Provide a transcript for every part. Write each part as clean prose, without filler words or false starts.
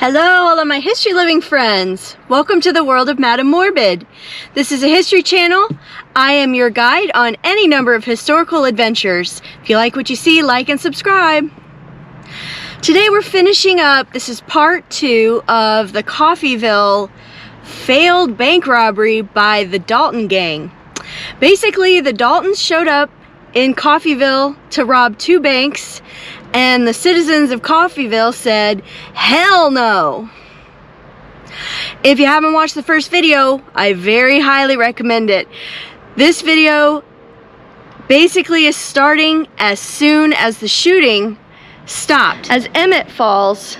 Hello, all of my history loving friends. Welcome to the world of Mad and Morbid. This is a history channel. I am your guide on any number of historical adventures. If you like what you see, like and subscribe. Today we're finishing up, this is part 2 of the Coffeyville failed bank robbery by the Dalton gang. Basically, the Daltons showed up in Coffeyville to rob 2 banks, and the citizens of Coffeyville said, hell no. If you haven't watched the first video, I very highly recommend it. This video basically is starting as soon as the shooting stopped. As Emmett falls,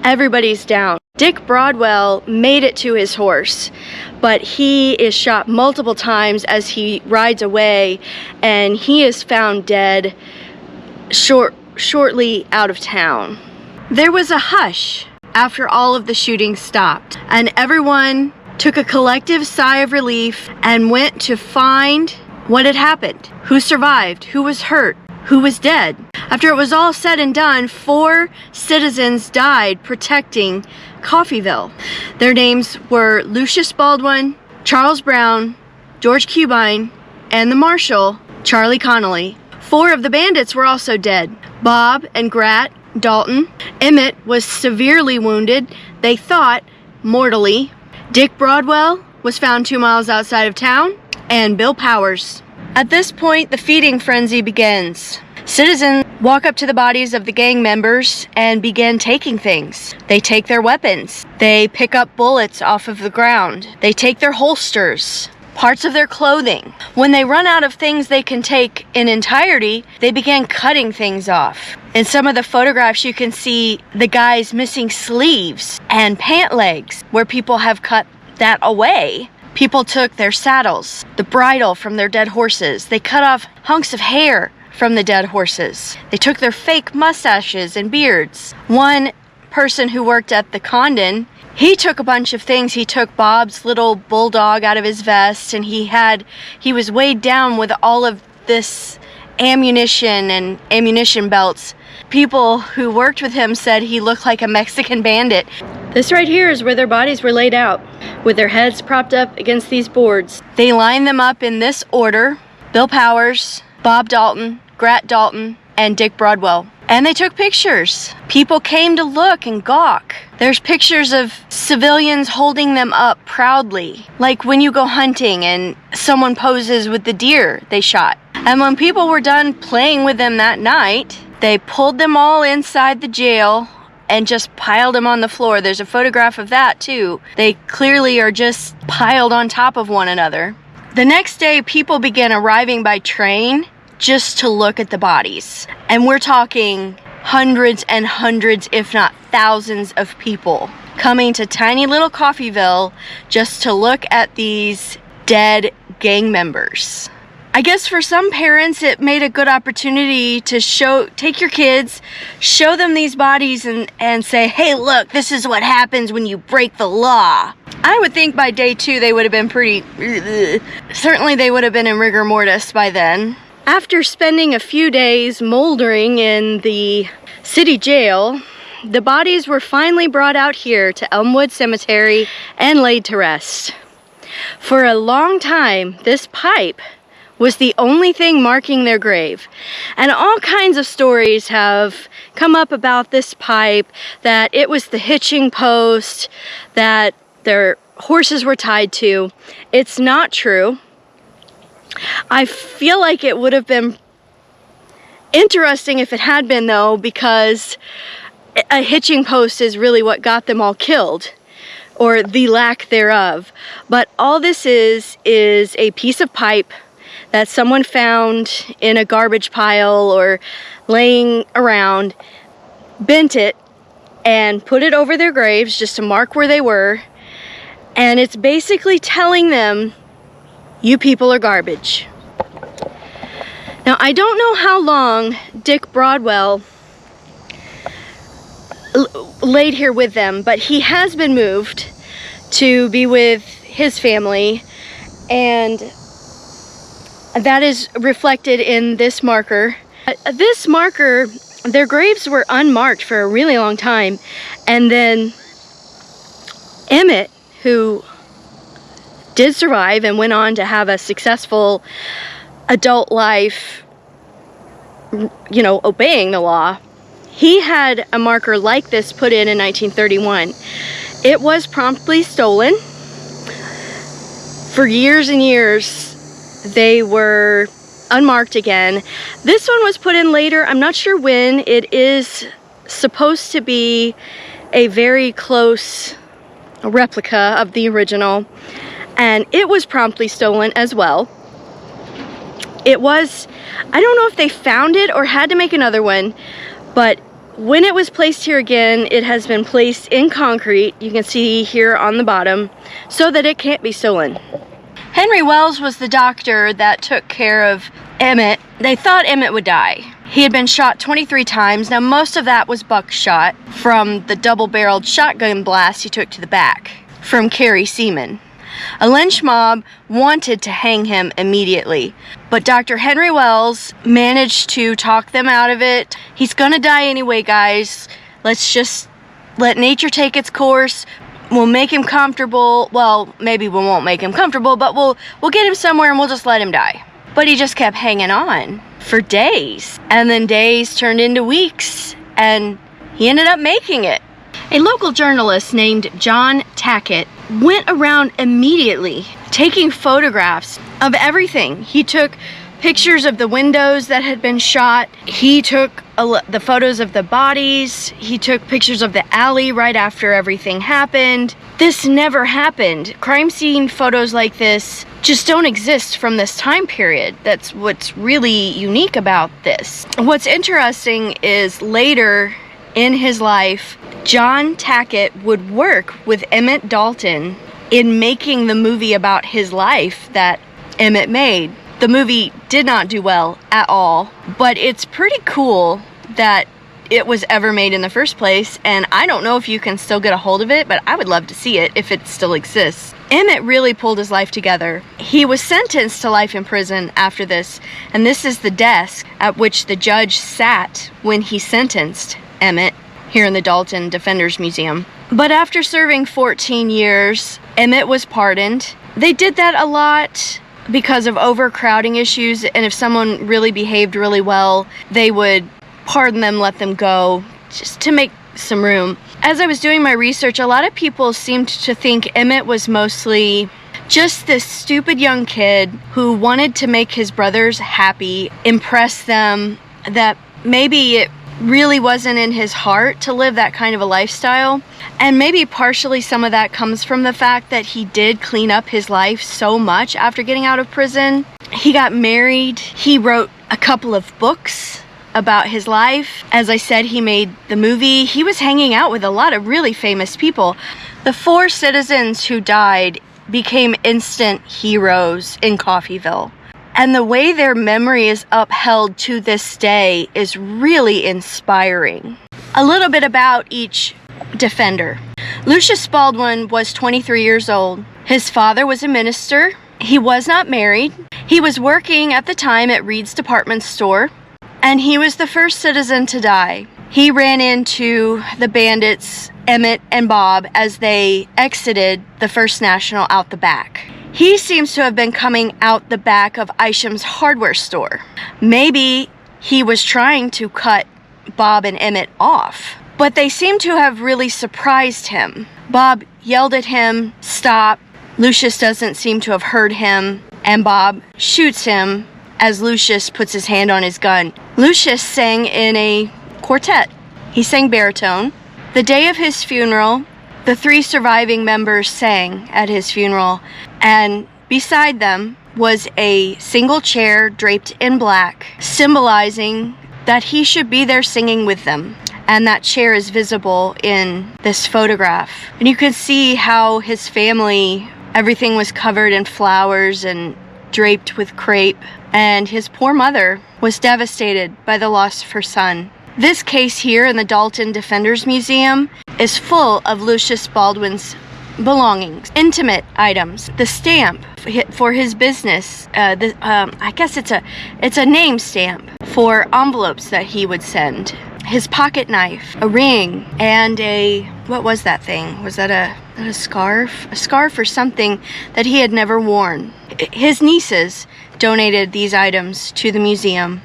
everybody's down. Dick Broadwell made it to his horse, but he is shot multiple times as he rides away, and he is found dead shortly out of town. There was a hush after all of the shooting stopped, and everyone took a collective sigh of relief and went to find what had happened, who survived, who was hurt, who was dead. After it was all said and done, 4 citizens died protecting Coffeyville. Their names were Lucius Baldwin, Charles Brown, George Cubine, and the Marshal, Charlie Connolly. 4 of the bandits were also dead. Bob and Grat Dalton. Emmett was severely wounded, they thought mortally. Dick Broadwell was found 2 miles outside of town, and Bill Powers. At this point, the feeding frenzy begins. Citizens walk up to the bodies of the gang members and begin taking things. They take their weapons. They pick up bullets off of the ground. They take their holsters, parts of their clothing. When they run out of things they can take in entirety, they began cutting things off. In some of the photographs, you can see the guys missing sleeves and pant legs where people have cut that away. People took their saddles, the bridle from their dead horses. They cut off hunks of hair from the dead horses. They took their fake mustaches and beards. One person who worked at the Condon, he took a bunch of things. He took Bob's little bulldog out of his vest, and he was weighed down with all of this ammunition and ammunition belts. People who worked with him said he looked like a Mexican bandit. This right here is where their bodies were laid out, with their heads propped up against these boards. They lined them up in this order: Bill Powers, Bob Dalton, Grat Dalton, and Dick Broadwell. And they took pictures. People came to look and gawk. There's pictures of civilians holding them up proudly, like when you go hunting and someone poses with the deer they shot. And when people were done playing with them that night, they pulled them all inside the jail and just piled them on the floor. There's a photograph of that too. They clearly are just piled on top of one another. The next day, people began arriving by train just to look at the bodies. And we're talking hundreds and hundreds, if not thousands of people coming to tiny little Coffeyville just to look at these dead gang members. I guess for some parents it made a good opportunity to take your kids, show them these bodies and say, hey look, this is what happens when you break the law. I would think by day 2 they would have been certainly they would have been in rigor mortis by then. After spending a few days moldering in the city jail, the bodies were finally brought out here to Elmwood Cemetery and laid to rest. For a long time, this pipe was the only thing marking their grave. And all kinds of stories have come up about this pipe, that it was the hitching post that their horses were tied to. It's not true. I feel like it would have been interesting if it had been, though, because a hitching post is really what got them all killed, or the lack thereof. But all this is a piece of pipe that someone found in a garbage pile or laying around, bent it, and put it over their graves just to mark where they were. And it's basically telling them, you people are garbage. Now, I don't know how long Dick Broadwell laid here with them, but he has been moved to be with his family, and that is reflected in this marker. This marker their graves were unmarked for a really long time. And then Emmett, who did survive and went on to have a successful adult life, you know, obeying the law, he had a marker like this put in 1931. It was promptly stolen. For years and years, they were unmarked again. This one was put in later. I'm not sure when. It is supposed to be a very close replica of the original, and it was promptly stolen as well. It was, I don't know if they found it or had to make another one, but when it was placed here again, it has been placed in concrete, you can see here on the bottom, so that it can't be stolen. Henry Wells was the doctor that took care of Emmett. They thought Emmett would die. He had been shot 23 times. Now, most of that was buckshot from the double-barreled shotgun blast he took to the back from Carrie Seaman. A lynch mob wanted to hang him immediately, but Dr. Henry Wells managed to talk them out of it. He's gonna die anyway, guys. Let's just let nature take its course. We'll make him comfortable. Well, maybe we won't make him comfortable, but we'll get him somewhere and we'll just let him die. But he just kept hanging on for days, and then days turned into weeks, and he ended up making it. A local journalist named John Tackett went around immediately taking photographs of everything. He took pictures of the windows that had been shot. He took the photos of the bodies. He took pictures of the alley right after everything happened. This never happened. Crime scene photos like this just don't exist from this time period. That's what's really unique about this. What's interesting is later in his life, John Tackett would work with Emmett Dalton in making the movie about his life that Emmett made. The movie did not do well at all, but it's pretty cool that it was ever made in the first place, and I don't know if you can still get a hold of it, but I would love to see it if it still exists. Emmett really pulled his life together. He was sentenced to life in prison after this, and this is the desk at which the judge sat when he sentenced Emmett here in the Dalton Defenders Museum. But after serving 14 years, Emmett was pardoned. They did that a lot because of overcrowding issues, and if someone really behaved really well, they would pardon them, let them go, just to make some room. As I was doing my research, a lot of people seemed to think Emmett was mostly just this stupid young kid who wanted to make his brothers happy, impress them, that maybe it really wasn't in his heart to live that kind of a lifestyle. And maybe partially some of that comes from the fact that he did clean up his life so much after getting out of prison. He got married. He wrote a couple of books about his life. As I said, he made the movie. He was hanging out with a lot of really famous people. The 4 citizens who died became instant heroes in Coffeyville. And the way their memory is upheld to this day is really inspiring. A little bit about each defender. Lucius Baldwin was 23 years old. His father was a minister. He was not married. He was working at the time at Reed's department store, and he was the first citizen to die. He ran into the bandits, Emmett and Bob, as they exited the First National out the back. He seems to have been coming out the back of Isham's hardware store. Maybe he was trying to cut Bob and Emmett off, but they seem to have really surprised him. Bob yelled at him, "Stop." Lucius doesn't seem to have heard him, and Bob shoots him as Lucius puts his hand on his gun. Lucius sang in a quartet. He sang baritone. The day of his funeral, the 3 surviving members sang at his funeral, and beside them was a single chair draped in black, symbolizing that he should be there singing with them. And that chair is visible in this photograph. And you can see how his family, everything was covered in flowers and draped with crepe, and his poor mother was devastated by the loss of her son. This case here in the Dalton Defenders Museum is full of Lucius Baldwin's belongings, intimate items, the stamp for his business. I guess it's a name stamp for envelopes that he would send. his pocket knife, a ring, and what was that thing? Was that a scarf? A scarf or something that he had never worn. His nieces donated these items to the museum.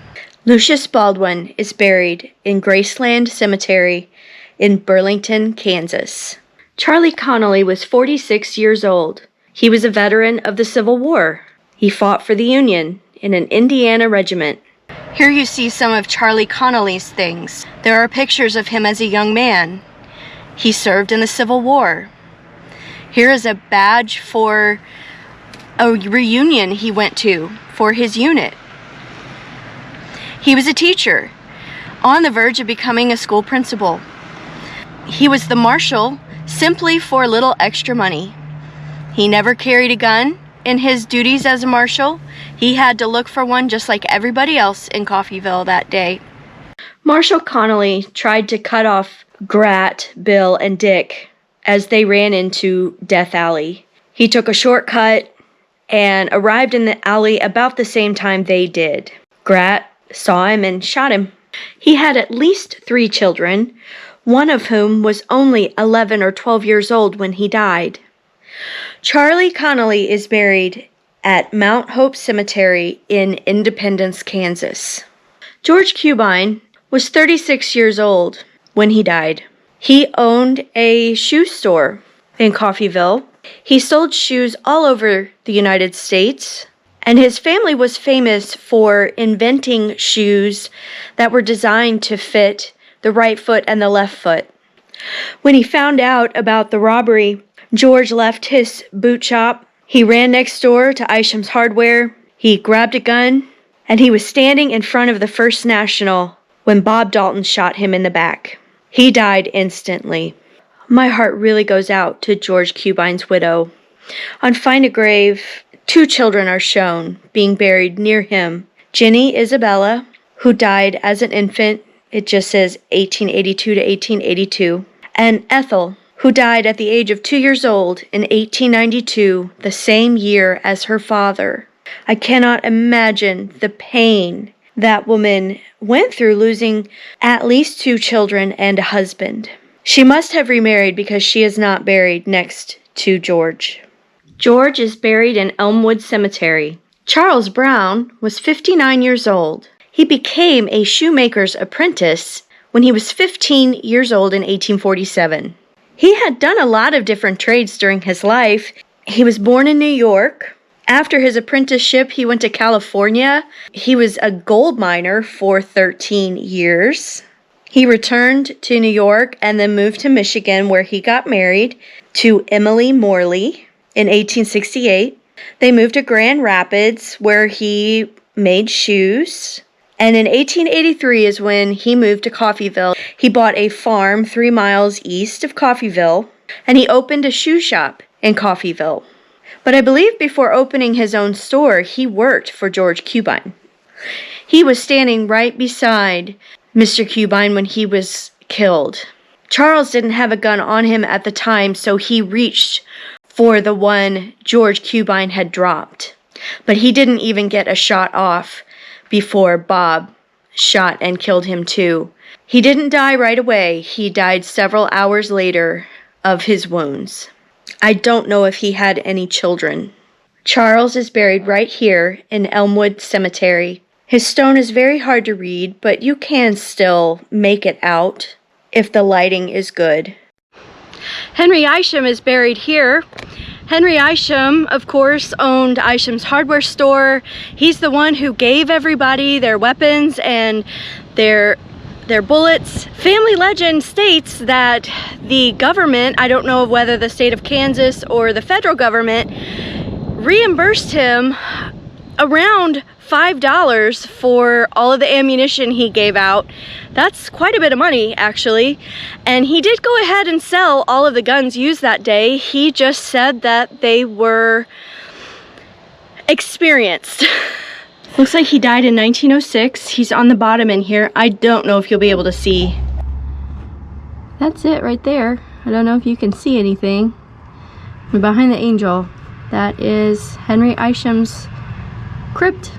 Lucius Baldwin is buried in Graceland Cemetery in Burlington, Kansas. Charlie Connolly was 46 years old. He was a veteran of the Civil War. He fought for the Union in an Indiana regiment. Here you see some of Charlie Connolly's things. There are pictures of him as a young man. He served in the Civil War. Here is a badge for a reunion he went to for his unit. He was a teacher, on the verge of becoming a school principal. He was the marshal simply for a little extra money. He never carried a gun in his duties as a marshal. He had to look for one just like everybody else in Coffeyville that day. Marshal Connolly tried to cut off Grat, Bill, and Dick as they ran into Death Alley. He took a shortcut and arrived in the alley about the same time they did. Grat saw him and shot him. He had at least 3 children, one of whom was only 11 or 12 years old when he died. Charlie Connolly is buried at Mount Hope Cemetery in Independence, Kansas. George Cubine was 36 years old when he died. He owned a shoe store in Coffeyville. He sold shoes all over the United States, and his family was famous for inventing shoes that were designed to fit the right foot and the left foot. When he found out about the robbery, George left his boot shop. He ran next door to Isham's Hardware. He grabbed a gun, and he was standing in front of the First National when Bob Dalton shot him in the back. He died instantly. My heart really goes out to George Cubine's widow. On Find a Grave, 2 children are shown being buried near him. Jenny Isabella, who died as an infant, it just says 1882 to 1882, and Ethel, who died at the age of 2 years old in 1892, the same year as her father. I cannot imagine the pain that woman went through losing at least 2 children and a husband. She must have remarried because she is not buried next to George. George is buried in Elmwood Cemetery. Charles Brown was 59 years old. He became a shoemaker's apprentice when he was 15 years old in 1847. He had done a lot of different trades during his life. He was born in New York. After his apprenticeship, he went to California. He was a gold miner for 13 years. He returned to New York and then moved to Michigan, where he got married to Emily Morley in 1868. They moved to Grand Rapids, where he made shoes. And in 1883 is when he moved to Coffeyville. He bought a farm 3 miles east of Coffeyville, and he opened a shoe shop in Coffeyville. But I believe before opening his own store, he worked for George Cubine. He was standing right beside Mr. Cubine when he was killed. Charles didn't have a gun on him at the time, so he reached for the one George Cubine had dropped. But he didn't even get a shot off before Bob shot and killed him too. He didn't die right away. He died several hours later of his wounds. I don't know if he had any children. Charles is buried right here in Elmwood Cemetery. His stone is very hard to read, but you can still make it out if the lighting is good. Henry Isham is buried here. Henry Isham, of course, owned Isham's Hardware store. He's the one who gave everybody their weapons and their bullets. Family legend states that the government, I don't know whether the state of Kansas or the federal government, reimbursed him around $5 for all of the ammunition he gave out. That's quite a bit of money, actually. And he did go ahead and sell all of the guns used that day. He just said that they were experienced. Looks like he died in 1906. He's on the bottom in here. I don't know if you'll be able to see. That's it right there. I don't know if you can see anything. We're behind the angel. That is Henry Isham's crypt.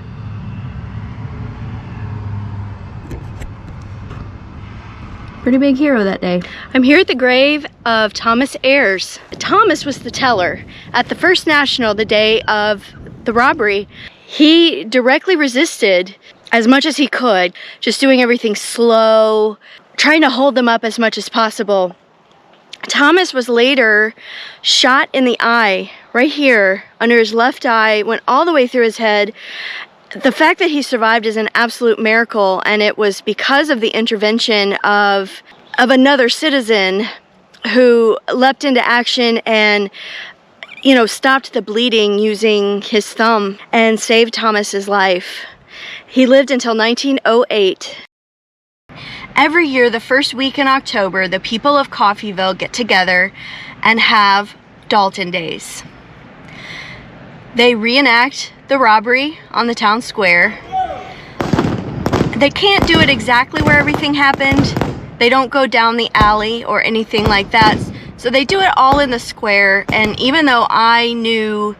Pretty big hero that day. I'm here at the grave of Thomas Ayers. Thomas was the teller at the First National the day of the robbery. He directly resisted as much as he could, just doing everything slow, trying to hold them up as much as possible. Thomas was later shot in the eye, right here, under his left eye, went all the way through his head. The fact that he survived is an absolute miracle, and it was because of the intervention of another citizen who leapt into action and, you know, stopped the bleeding using his thumb and saved Thomas's life. He lived until 1908. Every year, the first week in October, the people of Coffeyville get together and have Dalton Days. They reenact the robbery on the town square. They can't do it exactly where everything happened. They don't go down the alley or anything like that. So they do it all in the square. And even though I knew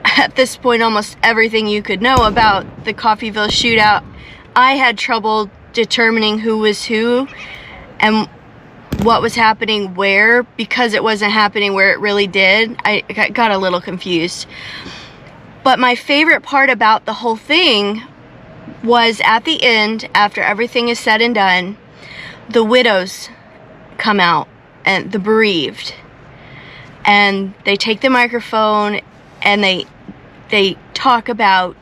at this point almost everything you could know about the Coffeyville shootout, I had trouble determining who was who and what was happening where, because it wasn't happening where it really did. I got a little confused. But my favorite part about the whole thing was at the end, after everything is said and done, the widows come out and the bereaved, and they take the microphone and they talk about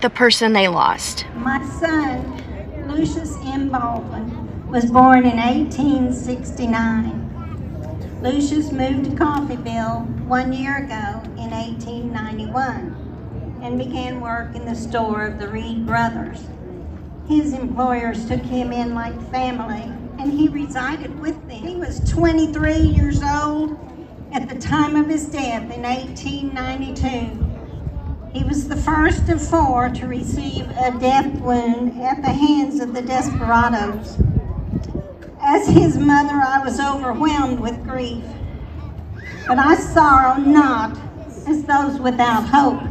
the person they lost. My son, Lucius M. Baldwin, was born in 1869. Lucius moved to Coffeyville 1 year ago in 1891 and began work in the store of the Reed brothers. His employers took him in like family, and he resided with them. He was 23 years old at the time of his death in 1892. He was the first of 4 to receive a death wound at the hands of the desperados. As his mother, I was overwhelmed with grief, but I sorrow not as those without hope.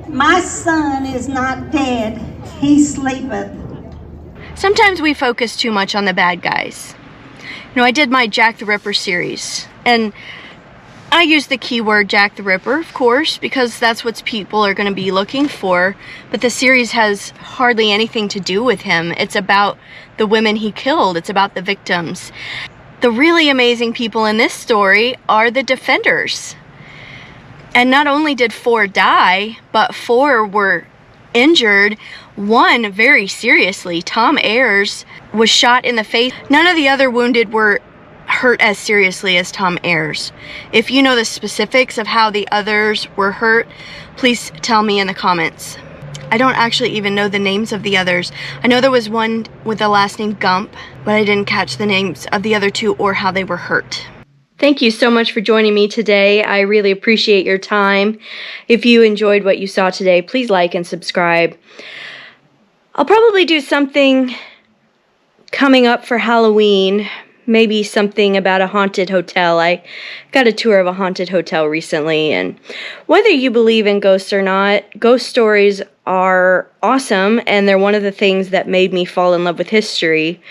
My son is not dead, he sleepeth. Sometimes we focus too much on the bad guys. You know, I did my Jack the Ripper series, and I use the keyword Jack the Ripper, of course, because that's what people are going to be looking for, but the series has hardly anything to do with him. It's about the women he killed. It's about the victims. The really amazing people in this story are the defenders. And not only did 4 die, but 4 were injured. 1 very seriously. Tom Ayers was shot in the face. None of the other wounded were hurt as seriously as Tom Ayers. If you know the specifics of how the others were hurt, please tell me in the comments. I don't actually even know the names of the others. I know there was one with the last name Gump, but I didn't catch the names of the other 2 or how they were hurt. Thank you so much for joining me today. I really appreciate your time. If you enjoyed what you saw today, please like and subscribe. I'll probably do something coming up for Halloween. Maybe something about a haunted hotel. I got a tour of a haunted hotel recently, and whether you believe in ghosts or not, ghost stories are awesome, and they're one of the things that made me fall in love with history.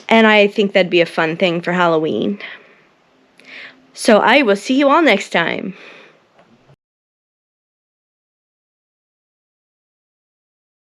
And I think that'd be a fun thing for Halloween. So I will see you all next time.